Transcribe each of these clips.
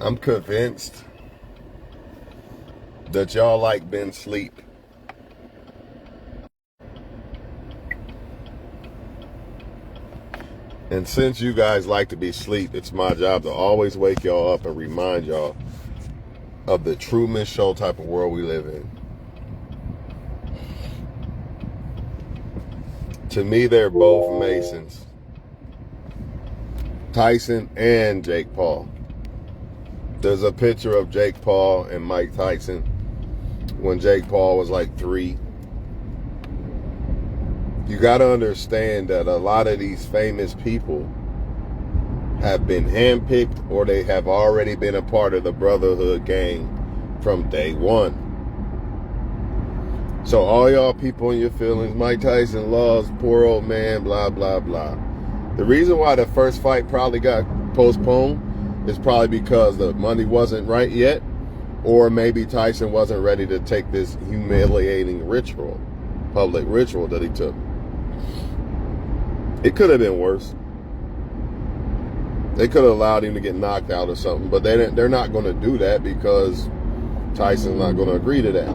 I'm convinced that y'all like been asleep. And since you guys like to be asleep, it's my job to always wake y'all up and remind y'all of the Truman Show type of world we live in. To me, they're both Masons. Tyson and Jake Paul. There's a picture of Jake Paul and Mike Tyson when Jake Paul was like 3. You got to understand that a lot of these famous people have been handpicked, or they have already been a part of the Brotherhood gang from day one. So all y'all people in your feelings, Mike Tyson lost, poor old man, blah, blah, blah. The reason why the first fight probably got postponed is probably because the money wasn't right yet, or maybe Tyson wasn't ready to take this humiliating ritual, public ritual that he took. It could have been worse. They could have allowed him to get knocked out or something, but they're not going to do that because Tyson's not going to agree to that.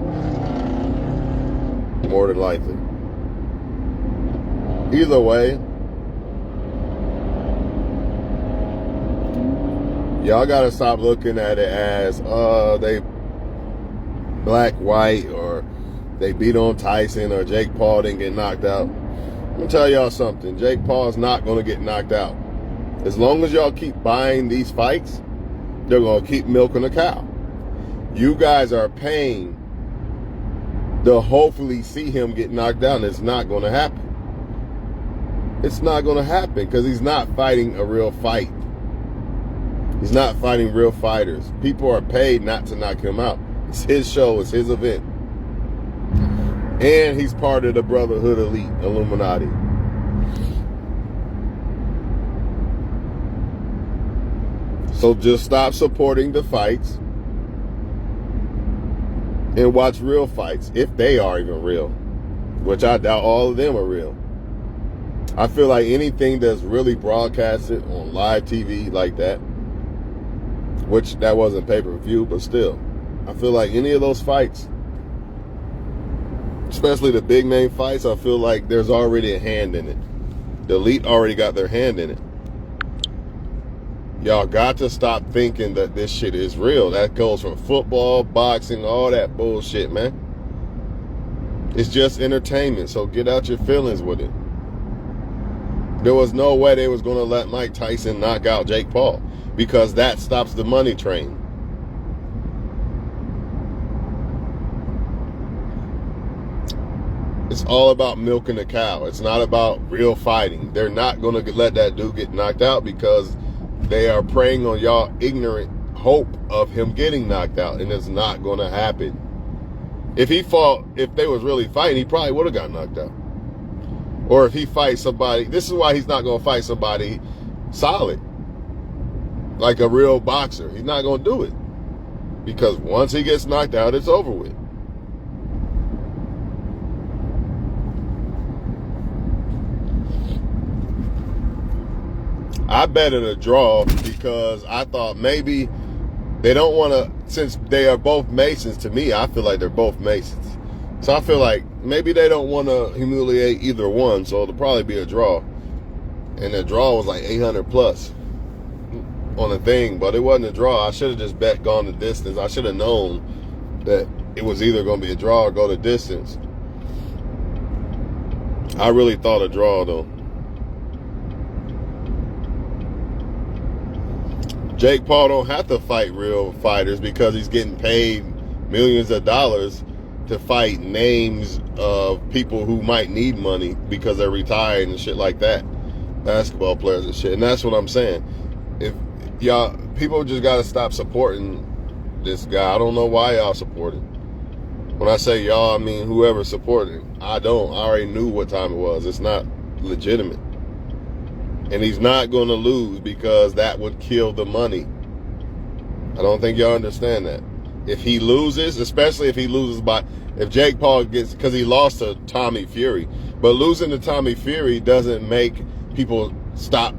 More than likely. Either way, y'all got to stop looking at it as, they black, white, or they beat on Tyson, or Jake Paul didn't get knocked out. I'm going to tell y'all something. Jake Paul is not going to get knocked out. As long as y'all keep buying these fights, they're going to keep milking the cow. You guys are paying to hopefully see him get knocked out, and it's not going to happen. It's not going to happen because he's not fighting a real fight. He's not fighting real fighters. People are paid not to knock him out. It's his show. It's his event. And he's part of the Brotherhood Elite, Illuminati. So just stop supporting the fights and watch real fights, if they are even real, which I doubt all of them are real. I feel like anything that's really broadcasted on live TV like that, which that wasn't pay-per-view, but still, I feel like any of those fights, especially the big name fights, I feel like there's already a hand in it. The elite already got their hand in it. Y'all got to stop thinking that this shit is real. That goes from football, boxing, all that bullshit, man. It's just entertainment, so get out your feelings with it. There was no way they was going to let Mike Tyson knock out Jake Paul, because that stops the money train. It's all about milking the cow. It's not about real fighting. They're not going to let that dude get knocked out because they are preying on y'all ignorant hope of him getting knocked out, and it's not going to happen. If they was really fighting, he probably would have got knocked out. Or if he fights somebody, this is why he's not going to fight somebody solid, like a real boxer. He's not going to do it, because once he gets knocked out, it's over with. I betted a draw because I thought maybe they don't want to, since they are both Masons, to me, I feel like they're both Masons. So I feel like maybe they don't want to humiliate either one, so it'll probably be a draw. And the draw was like 800 plus on the thing, but it wasn't a draw. I should have just gone the distance. I should have known that it was either going to be a draw or go the distance. I really thought a draw, though. Jake Paul don't have to fight real fighters because he's getting paid millions of dollars to fight names of people who might need money because they're retired and shit like that. Basketball players and shit. And that's what I'm saying. If y'all, people just got to stop supporting this guy. I don't know why y'all support him. When I say y'all, I mean whoever supported him. I already knew what time it was. It's not legitimate. And he's not going to lose because that would kill the money. I don't think y'all understand that. If he loses, especially if he loses if Jake Paul gets, because he lost to Tommy Fury, but losing to Tommy Fury doesn't make people stop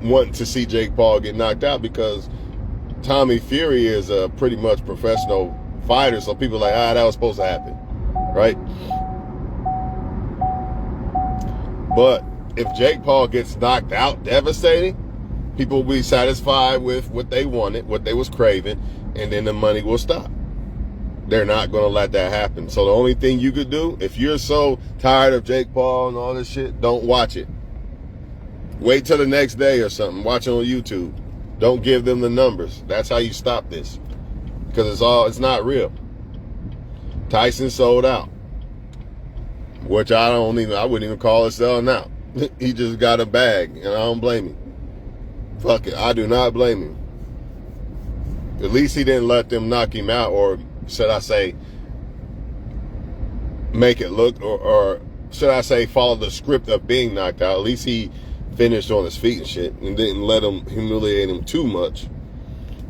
wanting to see Jake Paul get knocked out, because Tommy Fury is a pretty much professional fighter, so people are like, that was supposed to happen, right? But if Jake Paul gets knocked out devastating, people will be satisfied with what they wanted, what they was craving, and then the money will stop. They're not going to let that happen. So the only thing you could do, if you're so tired of Jake Paul and all this shit, don't watch it. Wait till the next day or something. Watch it on YouTube. Don't give them the numbers. That's how you stop this. Because it's not real. Tyson sold out. Which I wouldn't even call it selling out. He just got a bag, and I don't blame him. Fuck it, I do not blame him. At least he didn't let them knock him out, or should I say, make it look, or should I say, follow the script of being knocked out. At least he finished on his feet and shit, and didn't let him humiliate him too much.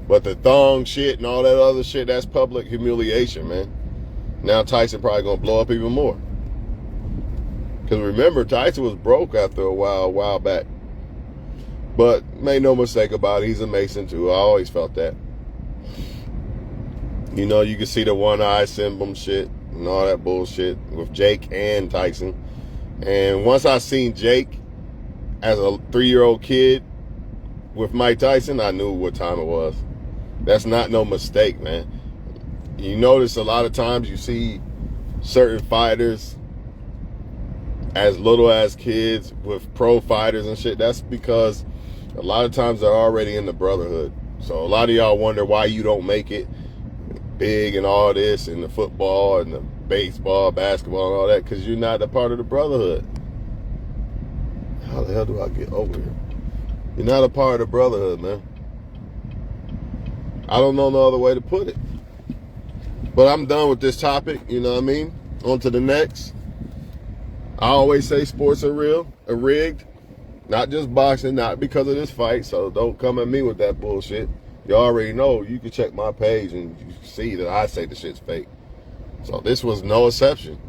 But the thong shit and all that other shit, that's public humiliation, man. Now Tyson probably gonna blow up even more. Because remember, Tyson was broke after a while back. But make no mistake about it, he's a Mason too. I always felt that. You know, you can see the one eye symbol shit and all that bullshit with Jake and Tyson. And once I seen Jake as a 3-year-old kid with Mike Tyson, I knew what time it was. That's not no mistake, man. You notice a lot of times you see certain fighters as little as kids with pro fighters and shit. That's because a lot of times they're already in the brotherhood. So a lot of y'all wonder why you don't make it big and all this, and the football and the baseball, basketball and all that, because you're not a part of the brotherhood. How the hell do I get over here? You're not a part of the brotherhood, man. I don't know no other way to put it. But I'm done with this topic, you know what I mean? On to the next. I always say sports are rigged. Not just boxing, not because of this fight, so don't come at me with that bullshit. You already know. You can check my page and you see that I say the shit's fake. So this was no exception.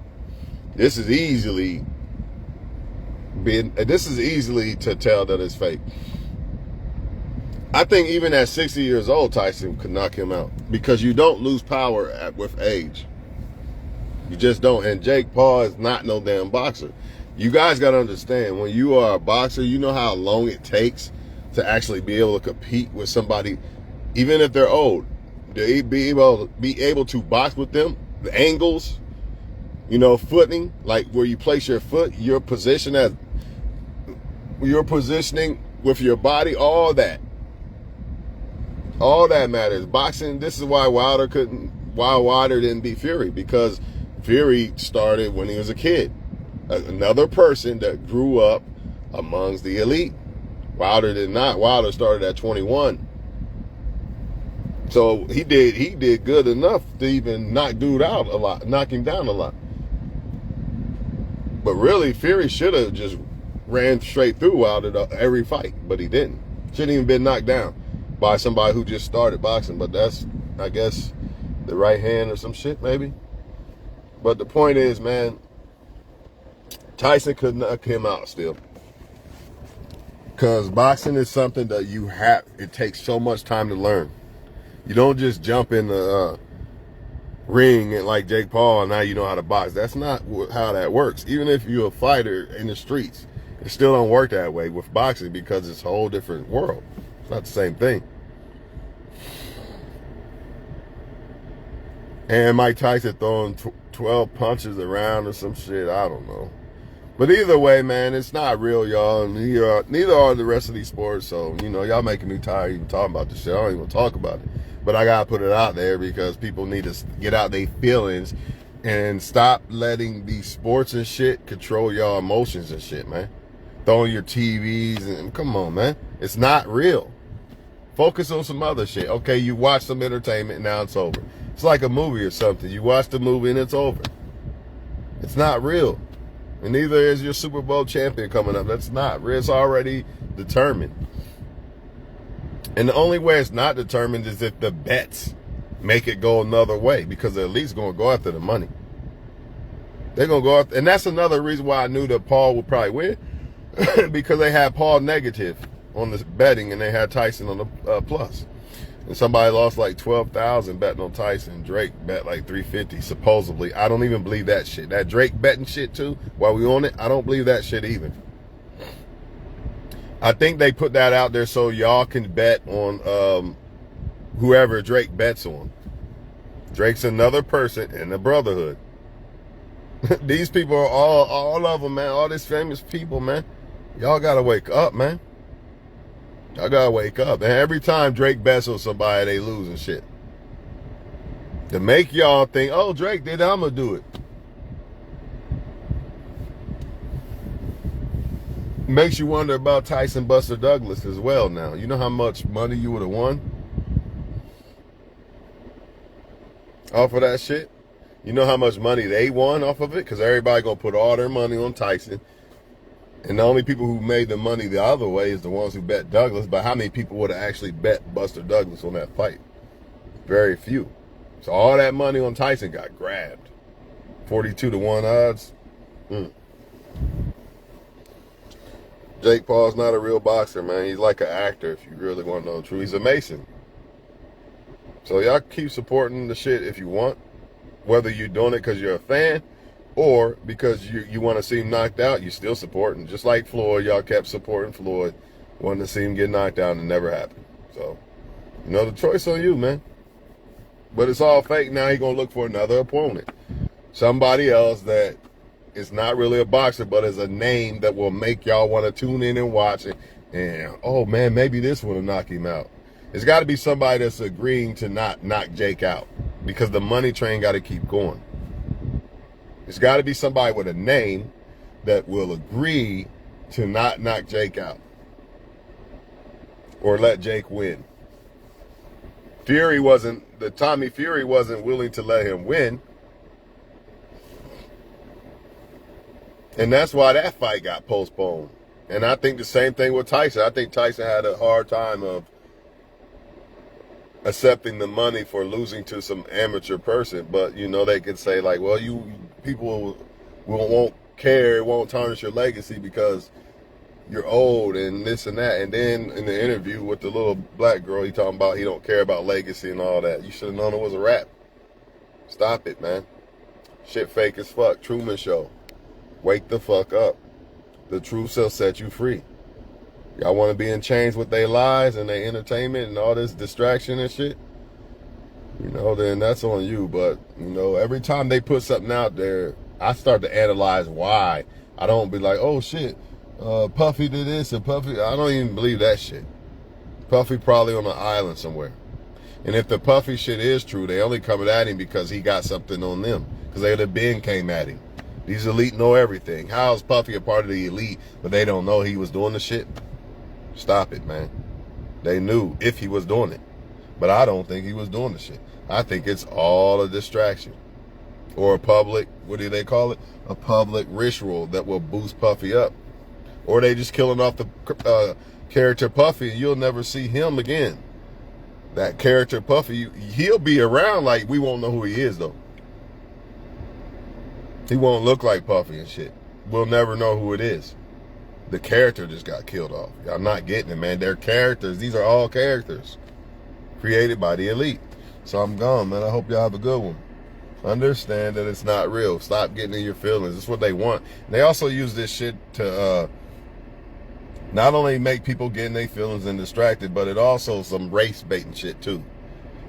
This is easily to tell that it's fake. I think even at 60 years old, Tyson could knock him out, because you don't lose power with age. You just don't. And Jake Paul is not no damn boxer. You guys got to understand, when you are a boxer, you know how long it takes to actually be able to compete with somebody, even if they're old. To be able to box with them, the angles, you know, footing, like where you place your foot, your positioning with your body, all that matters. Boxing, this is why Wilder didn't beat Fury, because Fury started when he was a kid. Another person that grew up amongst the elite. Wilder did not. Wilder started at 21. So he did good enough to even knock him down a lot. But really, Fury should have just ran straight through Wilder every fight, but he didn't. Shouldn't even been knocked down by somebody who just started boxing. But that's, I guess, the right hand or some shit, maybe. But the point is, man, Tyson could knock him out still. Because boxing is something that it takes so much time to learn. You don't just jump in the ring and like Jake Paul and now you know how to box. That's not how that works. Even if you're a fighter in the streets, it still don't work that way with boxing, because it's a whole different world. It's not the same thing. And Mike Tyson throwing 12 punches around or some shit, I don't know. But either way, man, it's not real, y'all. And neither are the rest of these sports. So, you know, y'all making me tired even talking about this shit. I don't even talk about it. But I got to put it out there because people need to get out their feelings and stop letting these sports and shit control y'all emotions and shit, man. Throwing your TVs and come on, man. It's not real. Focus on some other shit. Okay, you watch some entertainment and now it's over. It's like a movie or something. You watch the movie and it's over. It's not real. And neither is your Super Bowl champion coming up. That's not real. It's already determined. And the only way it's not determined is if the bets make it go another way, because they're at least going to go after the money. They're going to go after, and that's another reason why I knew that Paul would probably win, because they had Paul negative on the betting and they had Tyson on the plus. And somebody lost like 12,000 betting on Tyson. Drake bet like 350 supposedly. I don't even believe that shit. That Drake betting shit too, while we on it, I don't believe that shit either. I think they put that out there so y'all can bet on whoever Drake bets on. Drake's another person in the brotherhood. These people are all of them, man. All these famous people, man. Y'all gotta wake up, man. Y'all gotta wake up. And every time Drake bets on somebody, they lose and shit. To make y'all think, oh, Drake did it, I'm gonna do it. Makes you wonder about Tyson Buster Douglas as well now. You know how much money you would have won off of that shit? You know how much money they won off of it? Because everybody gonna put all their money on Tyson. And the only people who made the money the other way is the ones who bet Douglas. But how many people would have actually bet Buster Douglas on that fight? Very few. So all that money on Tyson got grabbed. 42-1 odds. Jake Paul's not a real boxer, man. He's like an actor, if you really want to know the truth. He's a Mason. So y'all keep supporting the shit if you want. Whether you're doing it because you're a fan or because you want to see him knocked out, you're still supporting. Just like Floyd, y'all kept supporting Floyd, wanting to see him get knocked out, and it never happened. So, you know, the choice on you, man. But it's all fake. Now he's going to look for another opponent. Somebody else that is not really a boxer, but is a name that will make y'all want to tune in and watch it. And, oh, man, maybe this one will knock him out. It's got to be somebody that's agreeing to not knock Jake out because the money train got to keep going. It's got to be somebody with a name that will agree to not knock Jake out or let Jake win. Tommy Fury wasn't willing to let him win. And that's why that fight got postponed. And I think the same thing with Tyson. I think Tyson had a hard time of accepting the money for losing to some amateur person. But, you know, they could say like, well, people won't care, it won't tarnish your legacy because you're old and this and that. And then in the interview with the little black girl, he talking about he don't care about legacy and all that. You should have known it was a rap. Stop it, man. Shit fake as fuck. Truman Show. Wake the fuck up. The truth shall set you free. Y'all want to be in chains with their lies and their entertainment and all this distraction and shit? You know, then that's on you. But, you know, every time they put something out there, I start to analyze why. I don't be like, oh, shit, Puffy did this and Puffy. I don't even believe that shit. Puffy probably on an island somewhere. And if the Puffy shit is true, they only coming at him because he got something on them. Because they would have been came at him. These elite know everything. How is Puffy a part of the elite, but they don't know he was doing the shit? Stop it, man. They knew if he was doing it. But I don't think he was doing the shit. I think it's all a distraction. Or a public, what do they call it? A public ritual that will boost Puffy up. Or they just killing off the character Puffy and you'll never see him again. That character Puffy, he'll be around like we won't know who he is though. He won't look like Puffy and shit. We'll never know who it is. The character just got killed off. Y'all not getting it, man. They're characters. These are all characters created by the elite. So I'm gone, man. I hope y'all have a good one. Understand that it's not real. Stop getting in your feelings. It's what they want. And they also use this shit to not only make people get in their feelings and distracted, but it also some race baiting shit too.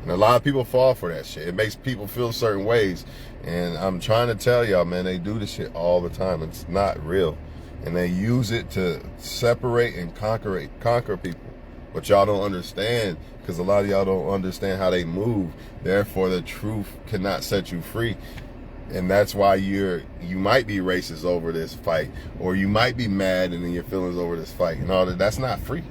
And a lot of people fall for that shit. It makes people feel certain ways. And I'm trying to tell y'all, man, they do this shit all the time. It's not real. And they use it to separate and conquer people. But y'all don't understand because a lot of y'all don't understand how they move. Therefore, the truth cannot set you free. And that's why you might be racist over this fight. Or you might be mad and in your feelings over this fight. And all that. That's not free.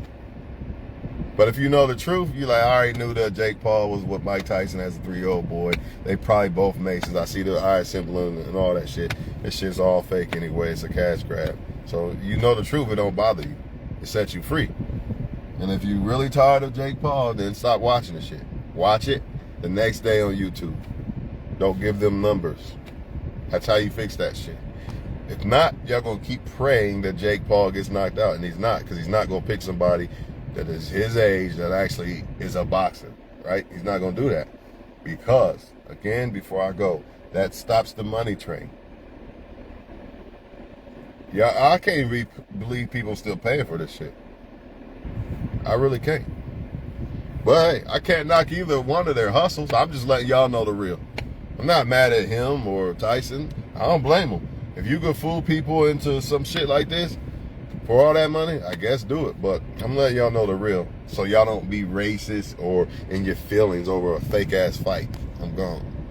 But if you know the truth, you like, I already knew that Jake Paul was with Mike Tyson as a 3-year-old boy. They probably both Masons. I see the eye symbol and all that shit. This shit's all fake anyway. It's a cash grab. So you know the truth, it don't bother you. It sets you free. And if you're really tired of Jake Paul, then stop watching the shit. Watch it the next day on YouTube. Don't give them numbers. That's how you fix that shit. If not, y'all gonna keep praying that Jake Paul gets knocked out, and he's not, because he's not gonna pick somebody that is his age that actually is a boxer. right? He's not going to do that because, again, before I go, that stops the money train. Yeah, I can't believe people still paying for this shit. I really can't. But hey, I can't knock either one of their hustles. I'm just letting y'all know the real. I'm not mad at him or Tyson. I don't blame him. If you could fool people into some shit like this for all that money, I guess do it. But I'm letting y'all know the real, so y'all don't be racist or in your feelings over a fake ass fight. I'm gone.